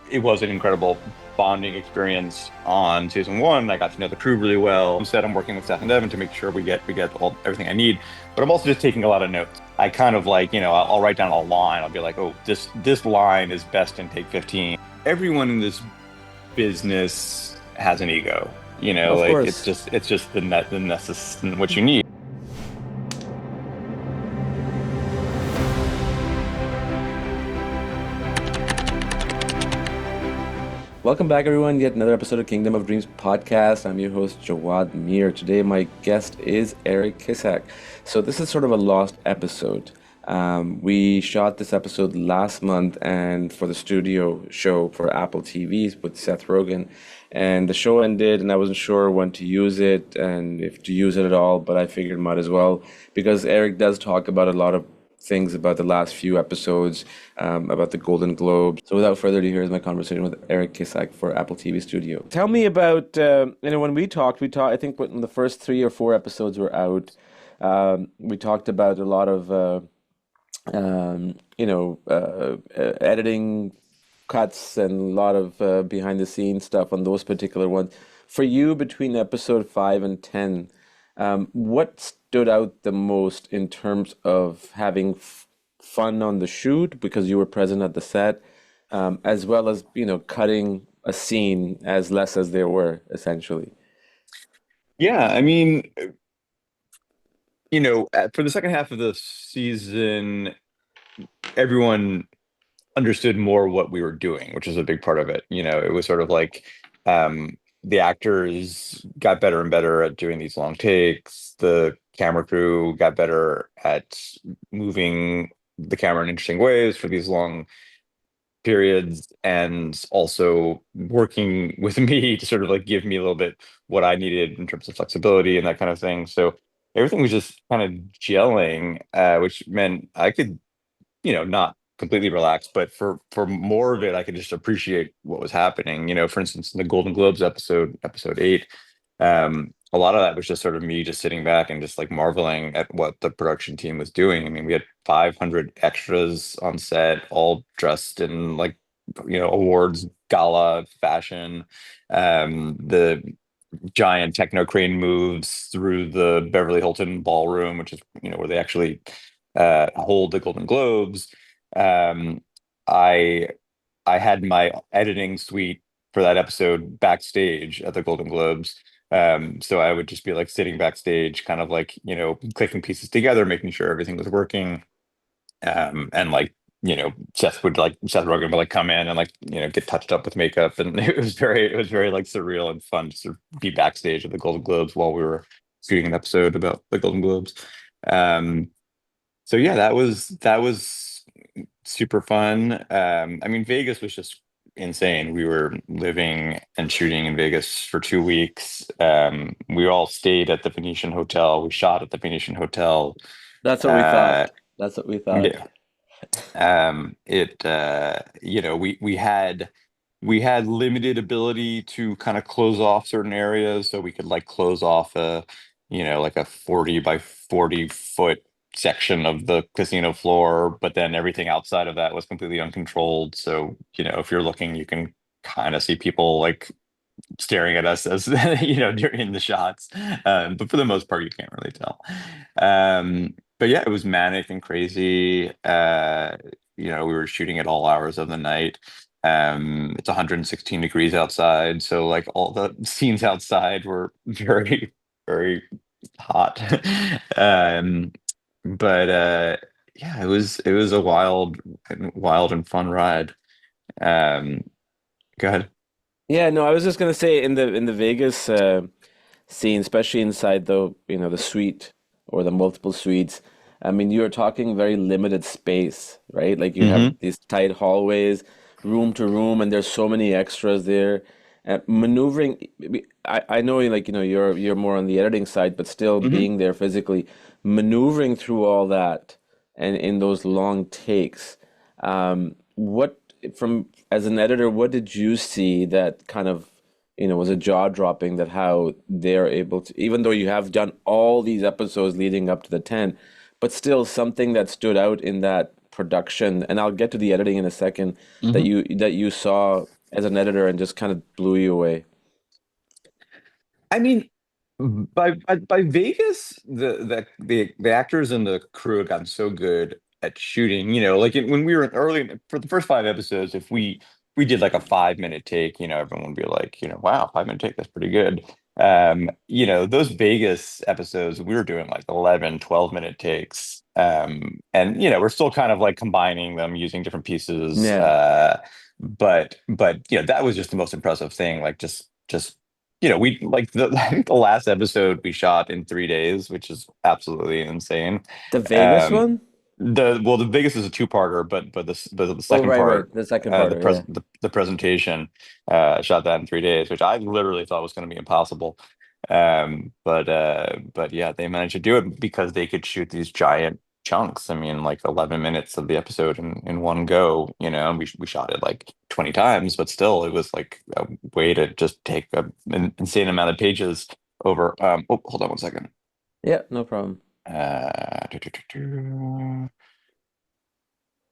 it was an incredible bonding experience on season one. I got to know the crew really well. Instead, I'm working with Seth and Devin to make sure we get all everything I need. But I'm also just taking a lot of notes. I kind of like, I'll write down a line. I'll be like, oh, this line is best in take 15. Everyone in this business has an ego. Of Like course. it's just the necessary what you need. Welcome back, everyone. Yet another episode of Kingdom of Dreams podcast. I'm your host, Jawad Mir. Today, my guest is Eric Kissack. So, this is sort of a lost episode. We shot this episode last month and for the studio show for Apple TVs with Seth Rogen. And the show ended, and I wasn't sure when to use it and if to use it at all, but I figured might as well because Eric does talk about a lot of things about the last few episodes, about the Golden Globes. So without further ado, here's my conversation with Eric Kissack for Apple TV Studio. Tell me about, when we talked, I think when the first 3 or 4 episodes were out, we talked about a lot of, editing cuts and a lot of behind the scenes stuff on those particular ones. For you, between episode 5 and 10, what stood out the most in terms of having fun on the shoot because you were present at the set, as well as, cutting a scene as less as there were, essentially? Yeah, for the second half of the season, everyone understood more what we were doing, which is a big part of it. It was sort of like the actors got better and better at doing these long takes. The camera crew got better at moving the camera in interesting ways for these long periods, and also working with me to sort of like give me a little bit what I needed in terms of flexibility and that kind of thing. So everything was just kind of gelling, which meant I could not completely relaxed, but for more of it, I could just appreciate what was happening. For instance, in the Golden Globes episode 8, a lot of that was just sort of me just sitting back and just like marveling at what the production team was doing. I mean, we had 500 extras on set, all dressed in like, awards gala fashion. The giant techno crane moves through the Beverly Hilton ballroom, which is, where they actually hold the Golden Globes. um, I I had my editing suite for that episode backstage at the Golden Globes. So I would just be like sitting backstage, kind of like, clicking pieces together, making sure everything was working. And like, Seth Rogen would like come in and like, get touched up with makeup. And it was very like surreal and fun to sort of be backstage at the Golden Globes while we were shooting an episode about the Golden Globes. Um, so yeah, that was super fun. Vegas was just insane. We were living and shooting in Vegas for 2 weeks. We all stayed at the Venetian Hotel. We shot at the Venetian Hotel. That's what we Uh, thought. That's what we thought. yeah. It we had limited ability to kind of close off certain areas, so we could like close off like a 40 by 40 foot section of the casino floor, but then everything outside of that was completely uncontrolled. So, if you're looking, you can kind of see people like staring at us as during the shots. But for the most part, you can't really tell. But yeah, it was manic and crazy. We were shooting at all hours of the night. It's 116 degrees outside, so like all the scenes outside were very, very hot. Um, but yeah, it was a wild and fun ride. Um, Go ahead. Yeah, no, I was just gonna say in the Vegas scene, especially inside the suite or the multiple suites. I mean, you're talking very limited space, right? Like you have Hmm. these tight hallways, room to room, and there's so many extras there. Maneuvering, I know, like, you're more on the editing side, but still Hmm. being there physically, maneuvering through all that and in those long takes. What from as an editor, what did you see that kind of, was a jaw dropping that how they're able to, even though you have done all these episodes leading up to the 10, but still something that stood out in that production, and I'll get to the editing in a second, that Hmm. you saw as an editor and just kind of blew you away? I mean, by Vegas, the actors and the crew had gotten so good at shooting. When we were early for the first 5 episodes, if we did like a 5 minute take, everyone would be like, wow, 5 minute take, that's pretty good. Those Vegas episodes, we were doing like 11, 12 minute takes. And we're still kind of like combining them using different pieces. Yeah. But that was just the most impressive thing. Like just we like I think the last episode we shot in 3 days, which is absolutely insane. The Vegas Um, one? the biggest is a two-parter, but the Oh, second right, right. part, The second part, yeah. the presentation, shot that in 3 days, which I literally thought was going to be impossible. But yeah, they managed to do it because they could shoot these giant chunks. I mean, like 11 minutes of the episode in one go, and we shot it like 20 times, but still it was like a way to just take an insane amount of pages over. Oh, hold on one second. Yeah, no problem. Uh, do, do, do, do.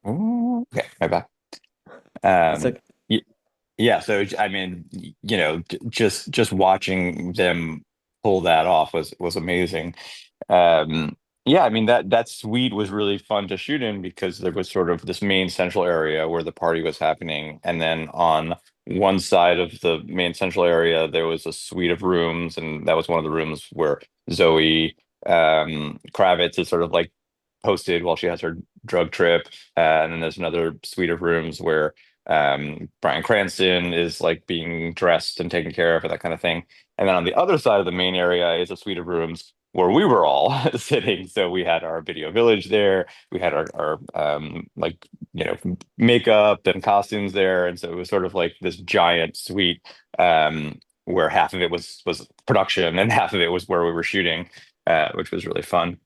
Ooh, okay, my bad. It's Um, like, y yeah, so I mean, just watching them pull that off was amazing. Um, yeah, I mean that suite was really fun to shoot in because there was sort of this main central area where the party was happening, and then on one side of the main central area there was a suite of rooms, and that was one of the rooms where Zoe Kravitz is sort of like posted while she has her drug trip, and then there's another suite of rooms where Bryan Cranston is like being dressed and taken care of and that kind of thing. And then on the other side of the main area is a suite of rooms where we were all sitting. So we had our video village there. We had our like makeup and costumes there, and so it was sort of like this giant suite where half of it was production and half of it was where we were shooting, which was really fun.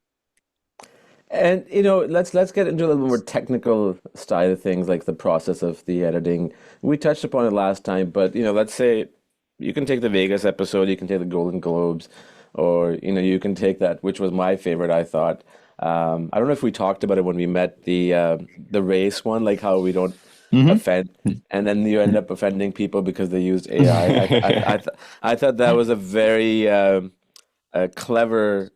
and let's get into a little bit more technical side of things, like the process of the editing. We touched upon it last time, but let's say you can take the Vegas episode, you can take the Golden Globes, or you can take that, which was my favorite, I thought. I don't know if we talked about it when we met the race one, like how we don't Hmm. offend, and then you end up offending people because they used AI. I thought that was a very a clever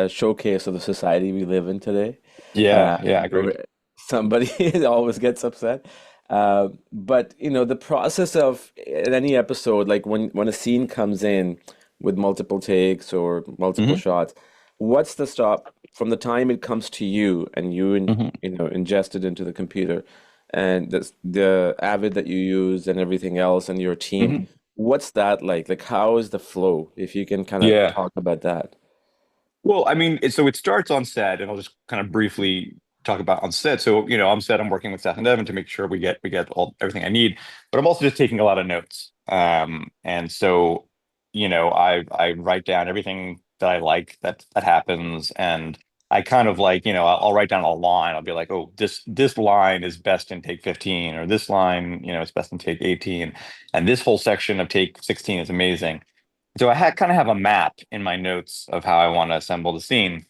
showcase of the society we live in today. Yeah, yeah, agreed. Where somebody always gets upset. But the process of in any episode, like when a scene comes in with multiple takes or multiple Hmm. shots, what's the stop from the time it comes to you and Hmm. ingest it into the computer and the Avid that you use and everything else and your team? Hmm. What's that like? Like, how is the flow? If you can kind of Yeah. talk about that. Well, I mean, so it starts on set, and I'll just kind of briefly talk about on set. So, on set, I'm working with Seth and Devin to make sure we get all everything I need, but I'm also just taking a lot of notes. And so, I write down everything that I like that happens, and I kind of like, I'll write down a line. I'll be like, oh, this line is best in take 15, or this line, is best in take 18, and this whole section of take 16 is amazing. So I kind of have a map in my notes of how I want to assemble the scene.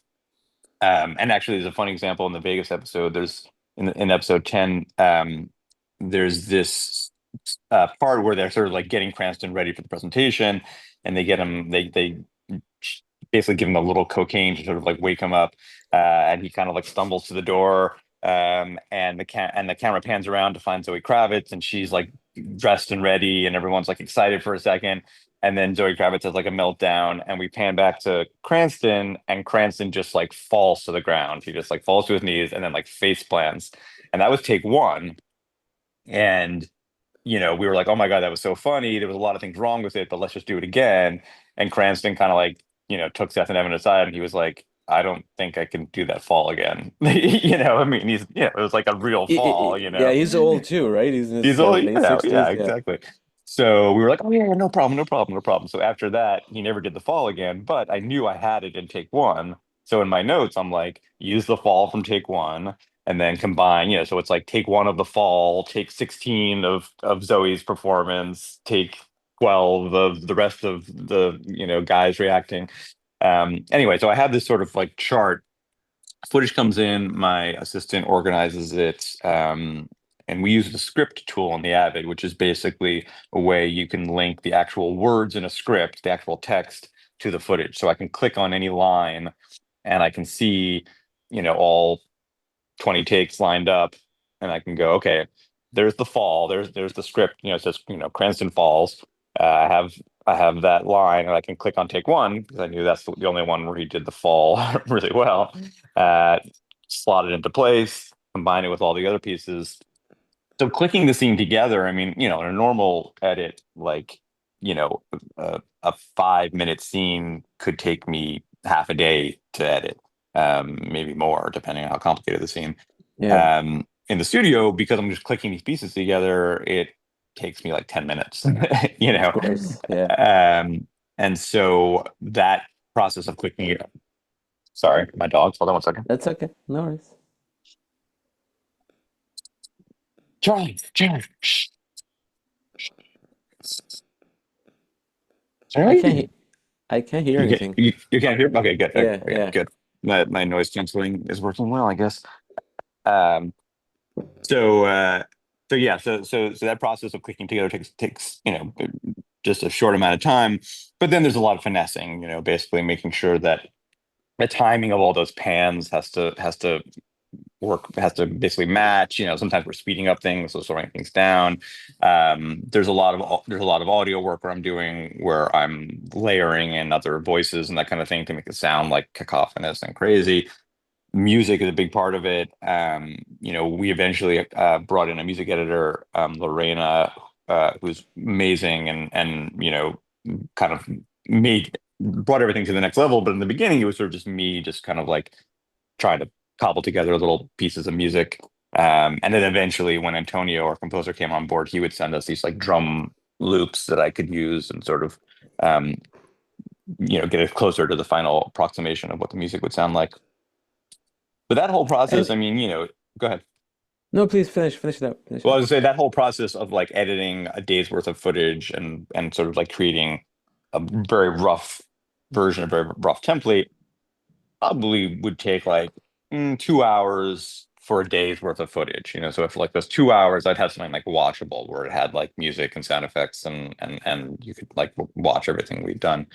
And actually, there's a funny example in the Vegas episode. There's in episode 10, there's this part where they're sort of like getting Cranston ready for the presentation, and they get him. They basically give him a little cocaine to sort of like wake him up, and he kind of like stumbles to the door. And the camera pans around to find Zoe Kravitz, and she's like dressed and ready, and everyone's like excited for a second. And then Zoe Kravitz has like a meltdown, and we pan back to Cranston, and Cranston just like falls to the ground. He just like falls to his knees and then like face plants. And that was take one. And we were like, oh my God, that was so funny. There was a lot of things wrong with it, but let's just do it again. And Cranston kind of like, took Seth and Evan aside, and he was like, I don't think I can do that fall again. I mean, it was like a real fall, Yeah, he's old too, right? He's in his He's only, late yeah, 60s. Yeah. exactly. So we were like, oh yeah, no problem, no problem, no problem. So after that, he never did the fall again, but I knew I had it in take one. So in my notes, I'm like, use the fall from take one and then combine, so it's like take one of the fall, take 16 of Zoe's performance, take 12 of the rest of the, guys reacting. Anyway, so I have this sort of like chart. Footage comes in, my assistant organizes it, And we use the script tool in the Avid, which is basically a way you can link the actual words in a script, the actual text, to the footage. So I can click on any line and I can see, all 20 takes lined up, and I can go, okay, there's the fall, there's the script, it says, Cranston Falls. I have that line, and I can click on take one because I knew that's the only one where he did the fall really well. Uh, Slot it into place, combine it with all the other pieces. So clicking the scene together, I mean, in a normal edit, like, a 5-minute scene could take me half a day to edit, maybe more, depending on how complicated the scene. Yeah, In the studio, because I'm just clicking these pieces together, it takes me like 10 minutes, you of know. course. Yeah. Um, and so that process of clicking, sorry, my dogs, hold on one second. That's okay. No worries. Charlie, shh, I can't he Charlie. I can't hear You get anything. you can't hear? Okay, good. Okay, Yeah, okay, yeah. good. My noise canceling is working well, I guess. Um, so so that process of clicking together takes just a short amount of time, but then there's a lot of finessing, basically making sure that the timing of all those pans has to work, has to basically match. Sometimes we're speeding up things, so slowing things down. There's a lot of audio work where I'm doing, where I'm layering in other voices and that kind of thing to make it sound like cacophonous and crazy. Music is a big part of it. We eventually brought in a music editor, Lorena, who's amazing, and kind of made brought everything to the next level. But in the beginning, it was sort of just me, just kind of like trying to cobble together little pieces of music. And then eventually, when Antonio, our composer, came on board, he would send us these like drum loops that I could use and sort of, um, get it closer to the final approximation of what the music would sound like. But that whole process, And I mean, go ahead. no, please finish it up. Finish it Well, I up. was gonna say that whole process of like editing a day's worth of footage and sort of like creating a very rough version, a very rough template, probably would take like 2 hours for a day's worth of footage. So if like those 2 hours, I'd have something like watchable where it had like music and sound effects, and you could like watch everything we've done,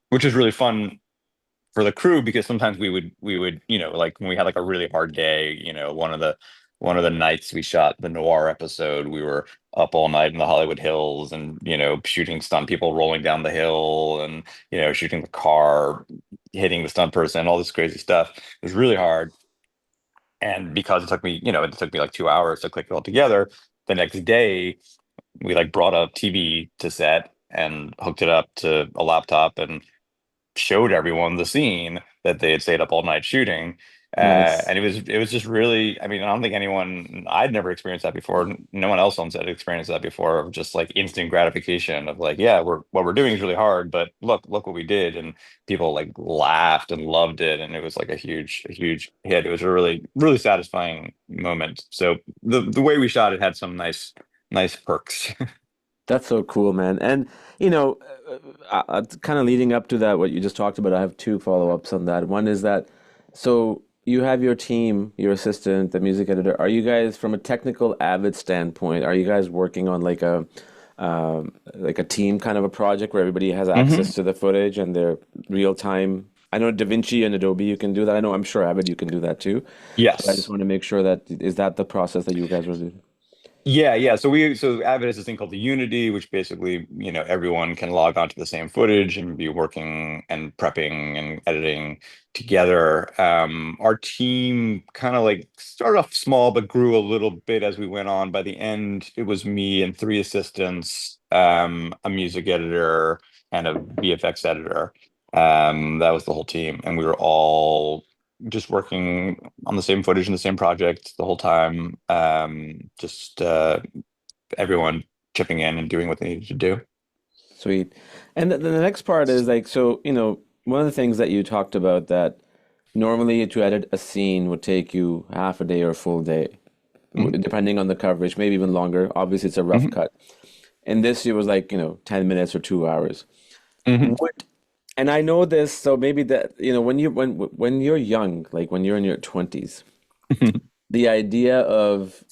which is really fun for the crew, because sometimes we would like when we had like a really hard day, one of the nights we shot the Noir episode, we were up all night in the Hollywood Hills, and shooting stunt people rolling down the hill, and shooting the car hitting the stunt person, all this crazy stuff. It was really hard. And because it took me like 2 hours to click it all together, the next day we like brought a TV to set and hooked it up to a laptop and showed everyone the scene that they had stayed up all night shooting. Nice. And it was just really, I mean, I don't think I'd never experienced that before. No one else on set had experienced that before, of just like instant gratification of like, yeah, what we're doing is really hard, but look what we did. And people like laughed and loved it. And it was like a huge hit. It was a really, really satisfying moment. So the way we shot it had some nice perks. That's so cool, man. And you know, kind of leading up to that, what you just talked about, I have two follow-ups on that. One is that, so you have your team, your assistant, the music editor. Are you guys, from a technical Avid standpoint, are you guys working on like a team kind of a project where everybody has access to the footage and they're real time? I know DaVinci and Adobe you can do that. I know, I'm sure Avid you can do that too. But I just Yes. want to make sure that, is that the process that you guys were doing? Yeah. So Avid has this thing called the Unity, which basically, everyone can log onto the same footage and be working and prepping and editing together. Our team kind of like started off small, but grew a little bit as we went on. By the end, it was me and three assistants, a music editor, and a VFX editor. That was the whole team, and we were all just working on the same footage and the same project the whole time. Just everyone chipping in and doing what they needed to do. Sweet. And the next part is like, so, one of the things that you talked about that normally to edit a scene would take you half a day or a full day, Hmm. depending on the coverage, maybe even longer. Obviously, it's a rough Hmm. cut. And this, it was like, 10 minutes or 2 hours. Hmm. What, and I know this, so maybe that, when you're young, like when you're in your 20s, the idea of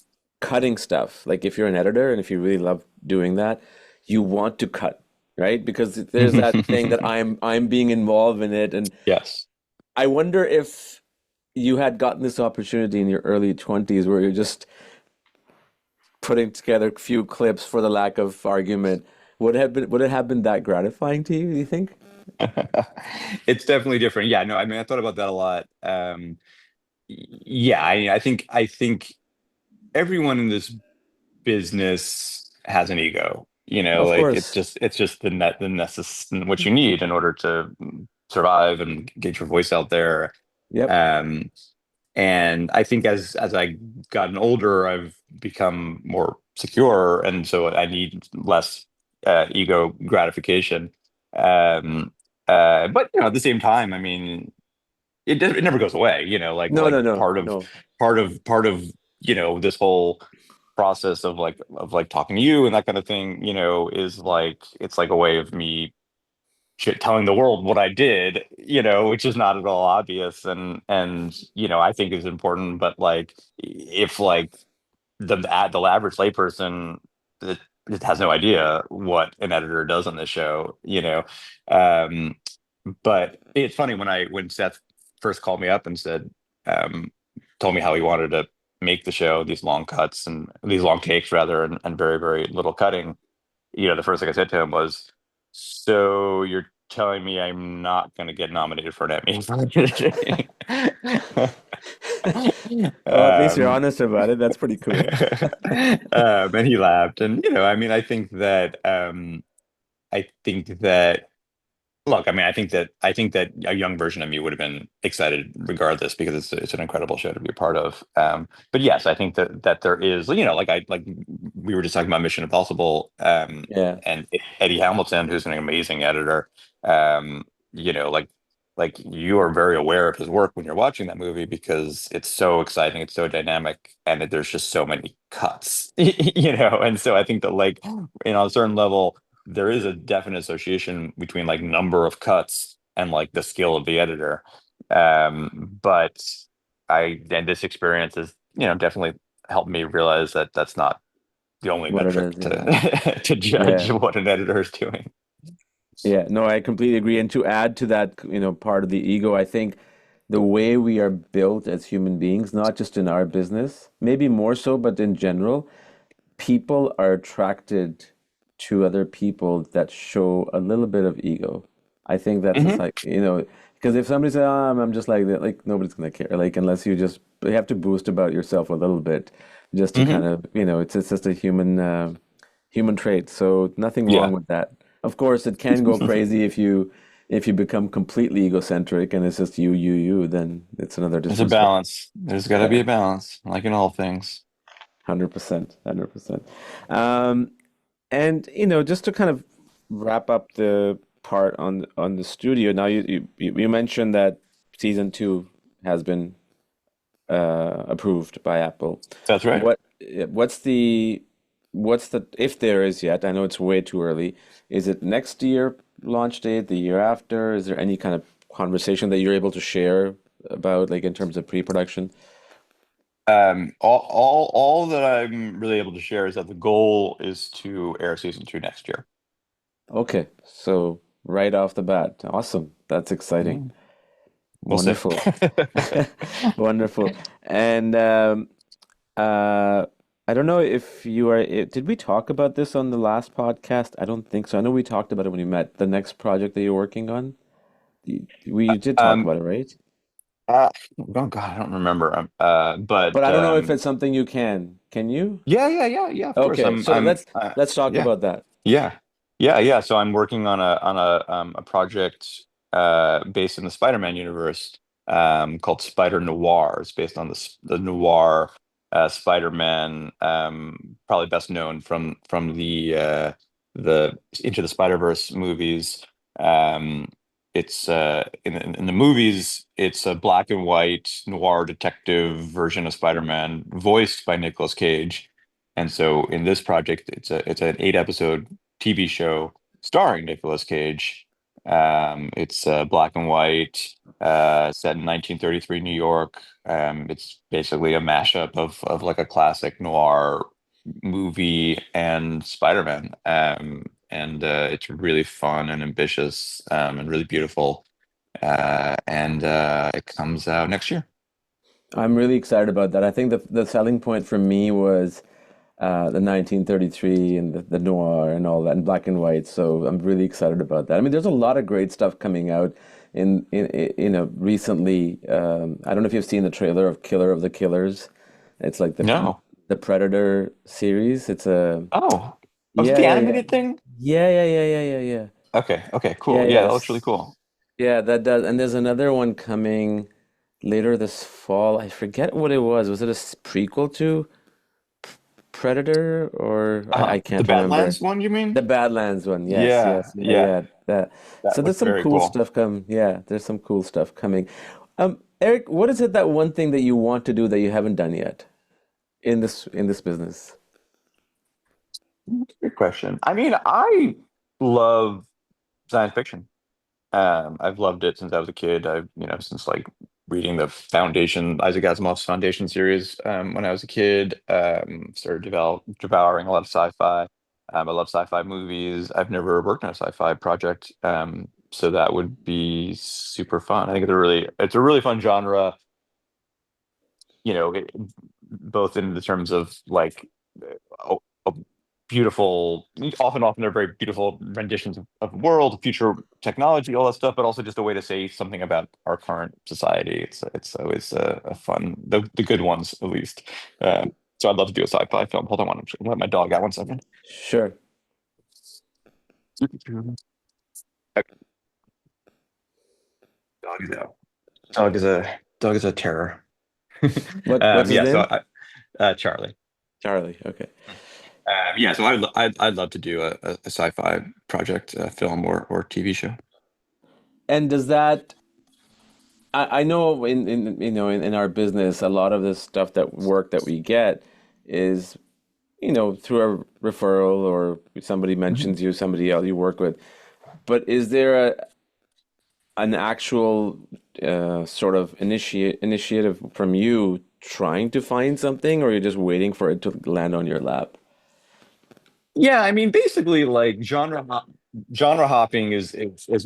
cutting stuff. Like if you're an editor and if you really love doing that, you want to cut, right? Because there's that thing that I'm being involved in it, and Yes. I wonder if you had gotten this opportunity in your early 20s where you're just putting together a few clips for the lack of argument. Would it have been that gratifying to you, do you think? It's definitely different. Yeah, no, I mean, I thought about that a lot. Yeah, I think everyone in this business has an ego. Of Like course. it's just the necess what you need in order to survive and get your voice out there. Yep. Um, and I think as I gotten older, I've become more secure, and so I need less ego gratification. Um, but at the same time, I mean, it never goes away. No, Like no, no, part of no. part of this whole process of like talking to you and that kind of thing, is like it's like a way of me telling the world what I did, which is not at all obvious and I think is important, but like if like the average layperson that just has no idea what an editor does on this show, um, but it's funny when Seth first called me up and said, um, told me how he wanted to make the show, these long cuts and these long takes rather, and very, very little cutting. The first thing I said to him was, "So you're telling me I'm not going to get nominated for an Emmy?" Well, at least you're um, honest about it. That's pretty cool. and he laughed, and I mean, I think that look, I mean, I think that a young version of me would have been excited regardless because it's an incredible show to be a part of. But yes, I think that there is, like we were just talking about Mission Impossible, Yeah, and Eddie Hamilton, who's an amazing editor. Um, like you are very aware of his work when you're watching that movie because it's so exciting, it's so dynamic, and there's just so many cuts, And so I think that like, on a certain level there is a definite association between like number of cuts and like the skill of the editor. But and this experience has, definitely helped me realize that that's not the only what it metric is. Yeah. to to judge Yeah. what an editor is doing. Yeah. No, I completely agree. And to add to that, part of the ego, I think the way we are built as human beings, not just in our business, maybe more so, but in general, people are attracted to other people that show a little bit of ego. I think that's just Hmm. like, because if somebody says, oh, I'm just like that, like nobody's gonna care. Like unless you have to boost about yourself a little bit just to kind Hmm. of, it's just a human trait. So nothing wrong Yeah. with that. Of course, it can go crazy if you become completely egocentric and it's just you, then it's another There's a different story. balance. There's got to be Yeah. a balance, like in all things. 100%, 100%. Um, and just to kind of wrap up the part on the studio. Now you mentioned that season two has been approved by Apple. That's right. What what's the what's the if there is yet? I know it's way too early. Is it next year launch date, the year after? Is there any kind of conversation that you're able to share about, like in terms of pre-production? All that I'm really able to share is that the goal is to air season two next year. Okay, so right off the bat, awesome. That's exciting. Mm, we'll see. Wonderful. Wonderful. And uh, I don't know if did we talk about this on the last podcast? I don't think so. I know we talked about it when we met. The next project that you're working on. We did talk Um, about it, right? oh God, I don't remember. But But I don't know if it's something you can. Can you? yeah, yeah, yeah, yeah. Of course, Okay, so let's talk yeah, about that. yeah, yeah, yeah. So I'm working on a project based in the Spider-Man universe called Spider-Noir. It's based on the noir Spider-Man, probably best known from the Into the Spider-Verse movies. Um, it's in the movies, it's a black and white noir detective version of Spider-Man, voiced by Nicolas Cage. And so in this project, it's an 8 episode TV show starring Nicolas Cage. It's black and white. set in 1933 New York. It's basically a mashup of like a classic noir movie and Spider-Man. And it's really fun and ambitious, and really beautiful. And it comes out next year. I'm really excited about that. I think the selling point for me was the 1933 and the noir and all that, and black and white. So I'm really excited about that. I mean, there's a lot of great stuff coming out recently. I don't know if you've seen the trailer of Killer of the Killers. It's like No. the Predator series. It's a Oh, was it yeah, the yeah, yeah. animated thing? Yeah. Okay, okay, Yeah, cool. Yeah, that looks really yes. cool. Yeah, that does. And there's another one coming later this fall. I forget what it was. Was it a prequel to Predator, or I The can't remember. Badlands one, you The mean? Badlands one. Yes, Yeah, yes, yeah, yeah, yeah. That. that So there's looks some very cool cool. stuff come. Yeah, there's some cool stuff coming. Eric, what is it that one thing that you want to do that you haven't done yet in this business? Good question. I mean, I love science fiction. I've loved it since I was a kid. Since like reading the Foundation, Isaac Asimov's Foundation series, when I was a kid. Started devouring a lot of sci-fi. I love sci-fi movies. I've never worked on a sci-fi project, so that would be super fun. I think it's a really fun genre. You know, both in the terms of like a beautiful, often they're very beautiful renditions of the world, future technology, all that stuff, but also just a way to say something about our current society. It's always a fun, the good ones at least. So I'd love to do a sci-fi film. Hold on, I'm just gonna let my dog out 1 second. Sure. Okay, dog is out. Dog is a terror. What's his Yeah, so name? Charlie. Charlie. Okay. Yeah, so I'd love to do a sci-fi project, film or TV show. And does that I know in our business a lot of this stuff that work that we get is through a referral or somebody Mhm. mentions you, somebody else you work with. But is there an actual sort of initiative from you trying to find something, or you're just waiting for it to land on your lap? Yeah, I mean, basically, like genre hopping is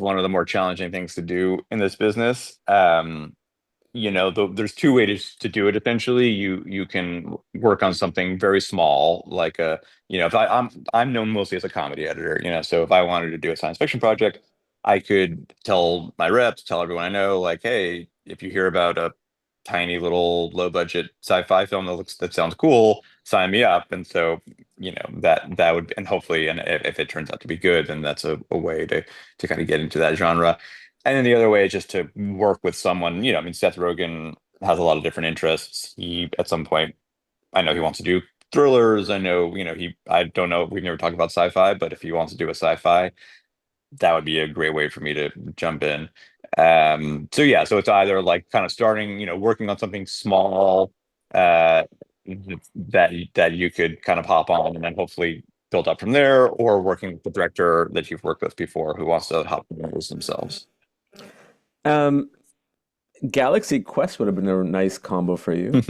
one of the more challenging things to do in this business. There's two ways to do it. Essentially, you can work on something very small, like if I'm known mostly as a comedy editor. So if I wanted to do a science fiction project, I could tell my reps, tell everyone I know, like, hey, if you hear about a tiny little low budget sci-fi film that sounds cool, sign me up. And so, that would, and hopefully, and if it turns out to be good, then that's a way to kind of get into that genre. And then the other way is just to work with someone, I mean, Seth Rogen has a lot of different interests. He, at some point, I know he wants to do thrillers. I know, I don't know, we've never talked about sci-fi, but if he wants to do a sci-fi, that would be a great way for me to jump in. So yeah, so it's either like kind of starting, working on something small, uh, that you could kind of hop on and then hopefully build up from there, or working with the director that you've worked with before who wants to hop on those themselves. Um, Galaxy Quest would have been a nice combo for you.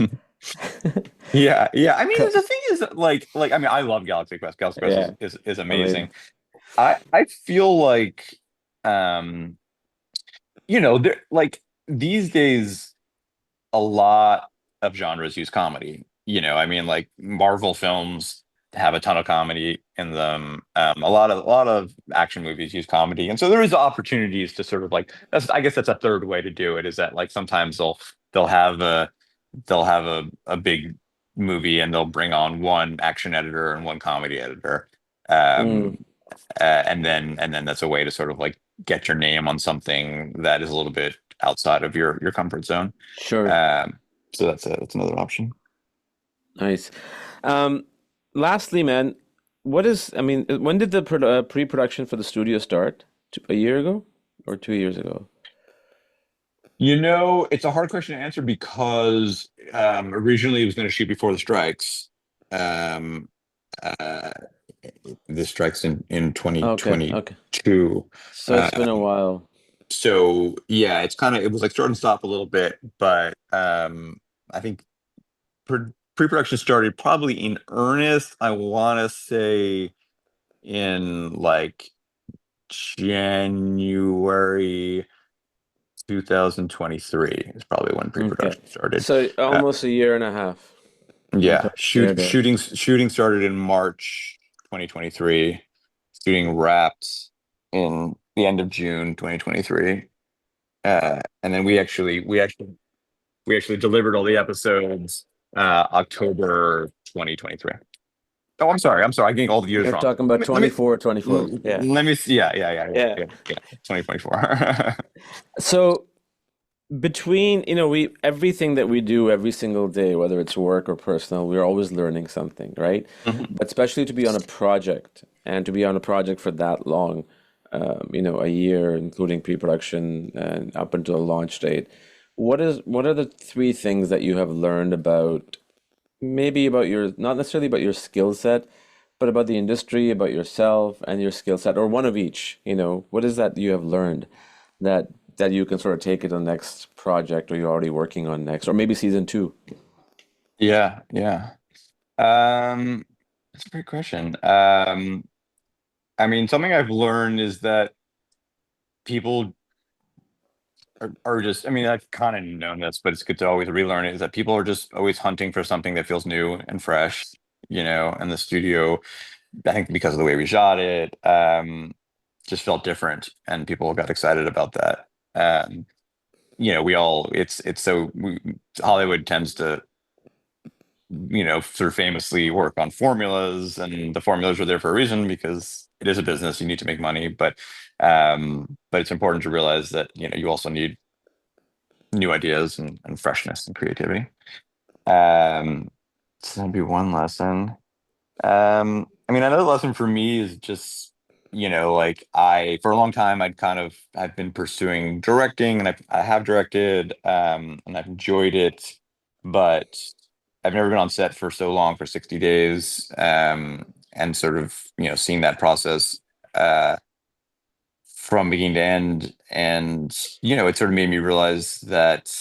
Yeah, yeah. I mean, the thing is, I mean, I love Galaxy Quest. Galaxy Quest Yeah, is amazing. amazing. I feel like, um, there like these days, a lot of genres use comedy. I mean, like Marvel films have a ton of comedy in them. A lot of action movies use comedy, and so there is opportunities to sort of like I guess that's a third way to do it. Is that like sometimes they'll have a they'll have a big movie and they'll bring on one action editor and one comedy editor. Mm, Um, and then that's a way to sort of like get your name on something that is a little bit outside of your comfort zone. sure. Um, so that's another option. Nice. Um, Lastly, man, I mean, when did the pre-production for the studio start? A year ago or 2 years ago? It's a hard question to answer because originally it was going to shoot before the strikes. Um, uh, the strikes in Okay, okay. 2022. So it's been a while. So yeah, it was like start and stop a little bit, but I think pre-production started probably in earnest, I want to say in like January 2023 is probably when Okay. pre-production started. So Uh, almost a year and a half yeah, until there it is. shooting started in March 2023. Shooting wrapped in the end of June 2023. And then we actually delivered all the episodes October 2023. Oh, I'm sorry. I'm getting all the years You're wrong. talking about Let me 24. Yeah. let me see. Yeah. Yeah. 2024. So between, we everything that we do every single day, whether it's work or personal, we're always learning something, right? Mhm. But especially to be on a project and to be on a project for that long, a year, including pre-production and up until launch date. What are the three things that you have learned about maybe about your, not necessarily about your skill set, but about the industry, about yourself and your skill set, or one of each, what is that you have learned that that you can sort of take it to the next project or you're already working on next, or maybe season two? Yeah, yeah. That's a great question. I mean, something I've learned is that people are just, I mean, I've kind of known this, but it's good to always relearn it, is that people are just always hunting for something that feels new and fresh, and the studio, I think because of the way we shot it, just felt different and people got excited about that. Um, we all, Hollywood tends to, sort of famously work on formulas, and the formulas are there for a reason because it is a business, you need to make money, but it's important to realize that, you also need new ideas and freshness and creativity. Um, so that'd be one lesson. I mean, another lesson for me is just, like for a long time, I've been pursuing directing, and I have directed, and I've enjoyed it, but I've never been on set for so long, for 60 days, and sort of, seeing that process, uh, from beginning to end. And, it sort of made me realize that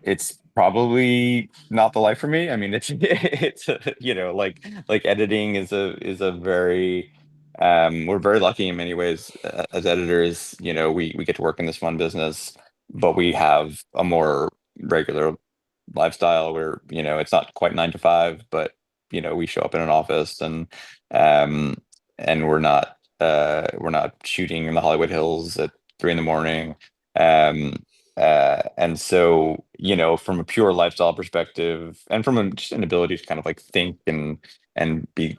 it's probably not the life for me. I mean, it's like editing is a very we're very lucky in many ways, as editors. We get to work in this fun business, but we have a more regular lifestyle where, it's not quite 9 to 5, but we show up in an office, um and we're not shooting in the Hollywood Hills at 3 in the morning. Um and so, from a pure lifestyle perspective, and from just an ability to kind of like think and be,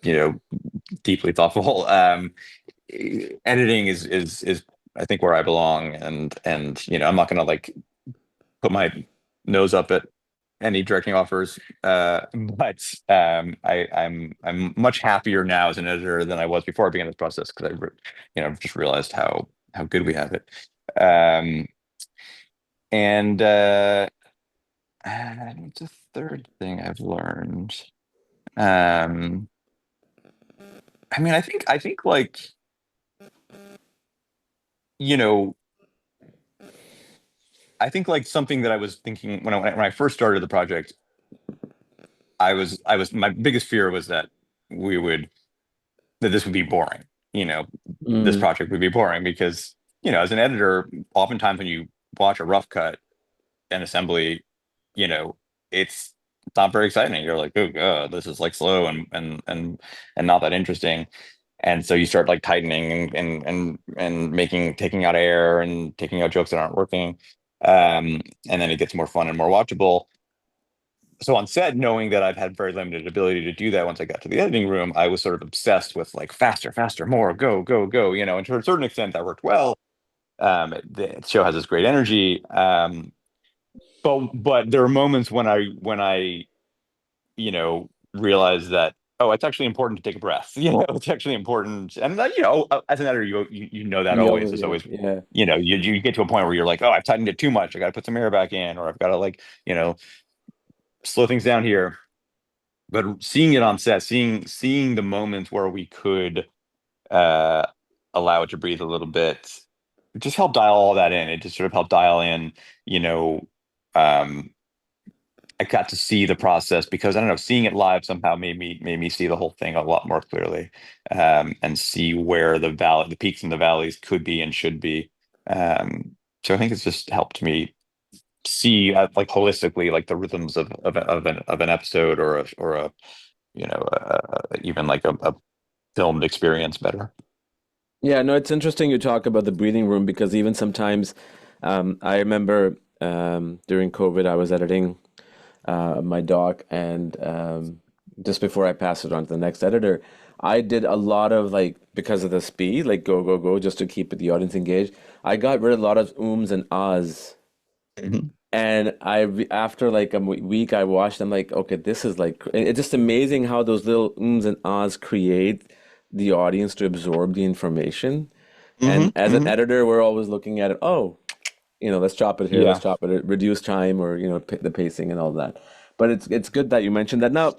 you know, deeply thoughtful, editing is I think where I belong, and I'm not gonna like put my nose up at any directing offers, but I'm much happier now as an editor than I was before I began this process, because I've just realized how good we have it. Um, and what's the third thing I've learned? Um, I mean, I think like, you know, I think like something that I was thinking when I first started the project, I was my biggest fear was we would that this would be boring. You know, this Mm, project would be boring because, as an editor, oftentimes when you watch a rough cut and assembly, you know, it's not very exciting. You're like, oh god, this is like slow and not that interesting. And so you start like tightening and taking out air and taking out jokes that aren't working. And then it gets more fun and more watchable. So on set, knowing that I've had very limited ability to do that once I got to the editing room, I was sort of obsessed with like faster, faster, more, go, go, go, and to a certain extent that worked well. The show has this great energy. But there are moments when I realize that, oh, it's actually important to take a breath. It's actually important, and as an editor, you know that you always always, is yeah, always, yeah. you get to a point where you're like, oh, I've tightened it too much. I got to put some air back in, or I've got to like, slow things down here. But seeing it on set, seeing the moments where we could uh allow it to breathe a little bit, just helped dial all that in. It just sort of helped dial in, you know, um, I got to see the process because I don't know, seeing it live somehow made me see the whole thing a lot more clearly, and see where the peaks and the valleys could be and should be. Um, so I think it's just helped me see, like holistically, like the rhythms of an episode or a even like a filmed experience better. Yeah, no, it's interesting you talk about the breathing room because even sometimes I remember during COVID, I was editing my doc, and just before I passed it on to the next editor, I did a lot of like because of the speed, like go go go, just to keep the audience engaged. I got rid of a lot of ums and ahs, Mhm. and after like a week, I watched. I'm like, okay, this is like it's just amazing how those little ums and ahs create the audience to absorb the information. And as an Hmm. editor, we're always looking at it. Oh, let's chop it here, let's Yeah. chop it, reduce time, or the pacing and all that. But it's good that you mentioned that. Now,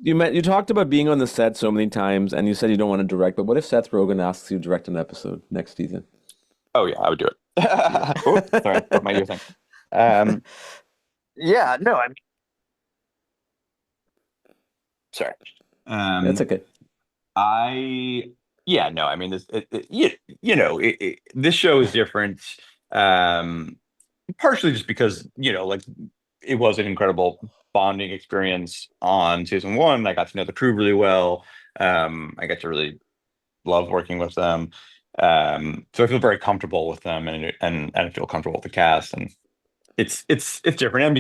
you talked about being on the set so many times, and you said you don't want to direct. But what if Seth Rogen asks you to direct an episode next season? Oh yeah, I would do it. Oh, sorry, broke my Yeah. ear thing. Um, yeah, no, I mean, sorry. That's Um, okay. I yeah, no, I mean this show is different. Um, Partially just because, like it was an incredible bonding experience on season one. I got to know the crew really well. I got to really love working with them. So I feel very comfortable with them, and I feel comfortable with the cast, and it's different. And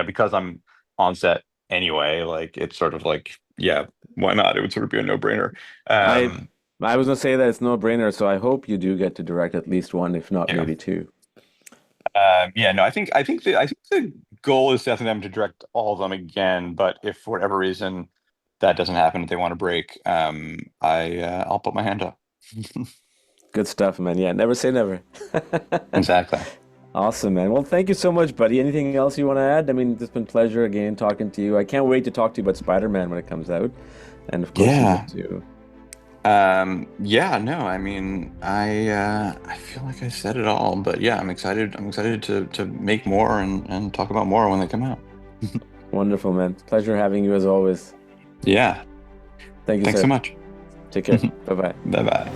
because I'm on set anyway, like it's sort of like, yeah, why not? It would sort of be a no-brainer. I Um, I was gonna say that it's no brainer, so I hope you do get to direct at least one, if not yeah. maybe two. Yeah, no, I think the goal is definitely them to direct all of them again. But if for whatever reason that doesn't happen, if they want to break, I'll put my hand up. Good stuff, man. Yeah, never say never. Exactly. Awesome, man. Well, thank you so much, buddy. Anything else you want to add? I mean, it's been a pleasure again talking to you. I can't wait to talk to you about Spider-Man when it comes out, and of course, season Yeah. two. Yeah, no, I mean, I feel like I said it all, but yeah, I'm excited. I'm excited to make more and talk about more when they come out. Wonderful, man. Pleasure having you as always. Yeah. Thank you, Thanks so sir. much. Take care. Bye bye. Bye bye.